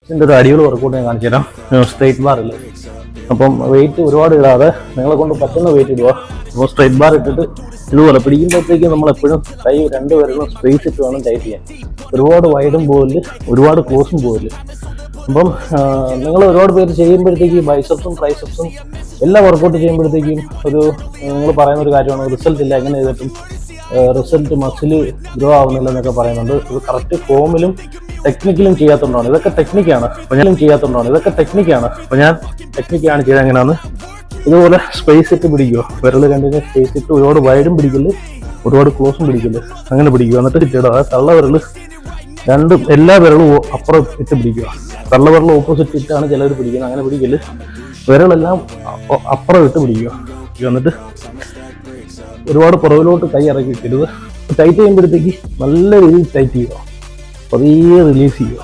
ഇതിൻ്റെ ഒരു അടിപൊളി വർക്കൗട്ട് ഞാൻ കാണിച്ചു തരാം. സ്ട്രെയിറ്റ് ബാറിൽ അപ്പം വെയിറ്റ് ഒരുപാട് ഇടാതെ നിങ്ങളെ കൊണ്ട് പറ്റുന്ന വെയിറ്റ് ഇടുക. അപ്പോൾ സ്ട്രെയിറ്റ് ബാർ ഇട്ടിട്ട് ഇതുപോലെ പിടിക്കുമ്പോഴത്തേക്കും നമ്മളെപ്പോഴും കൈ രണ്ട് പേരും സ്പേസ് ഇട്ട് വേണം ടൈറ്റ് ചെയ്യാൻ. ഒരുപാട് വൈഡും പോകില്ല, ഒരുപാട് ക്ലോസും പോകില്ല. അപ്പം നിങ്ങൾ ഒരുപാട് പേര് ചെയ്യുമ്പോഴത്തേക്ക് ബൈസെപ്സും ട്രൈസെപ്സും എല്ലാ വർക്കൗട്ട് ചെയ്യുമ്പോഴത്തേക്കും നിങ്ങൾ പറയുന്ന ഒരു കാര്യമാണ് റിസൾട്ട് ഇല്ല, എങ്ങനെ ചെയ്തിട്ടും റിസൾട്ട് മസിൽ ഗ്രോ ആവുന്നില്ല എന്നൊക്കെ പറയുന്നുണ്ട്. ഇത് കറക്റ്റ് ഫോമിലും ടെക്നിക്കലും ചെയ്യാത്തതുകൊണ്ടാണ്. ഇതൊക്കെ ടെക്നിക്കാണ്. അപ്പോൾ ഞാൻ ടെക്നിക്കാണ് ചെയ്തത്. എങ്ങനെയാണ് ഇതുപോലെ സ്പേസ് ഇട്ട് പിടിക്കുക. വിരൽ രണ്ടിനെ സ്പേസ് ഇട്ട് ഒരുപാട് വൈഡും പിടിക്കല്, ഒരുപാട് ക്ലോസും പിടിക്കല്, അങ്ങനെ പിടിക്കുക. എന്നിട്ട് ഇട്ടിടുക. തള്ള വിരൽ രണ്ടും എല്ലാ വിരലും അപ്പുറം ഇട്ട് പിടിക്കുക. തള്ള വിരൽ ഓപ്പോസിറ്റ് ഇട്ടാണ് ചിലർ പിടിക്കുന്നത്, അങ്ങനെ പിടിക്കല്. വിരലെല്ലാം അപ്പുറം ഇട്ട് പിടിക്കുക. എന്നിട്ട് ഒരുപാട് പുറകിലോട്ട് കൈ ഇറക്കിയിട്ടരുത്. ടൈറ്റ് ചെയ്യുമ്പോഴത്തേക്ക് നല്ല രീതിയിൽ ടൈറ്റ് ചെയ്യുക, പതിയെ റിലീസ് ചെയ്യുക.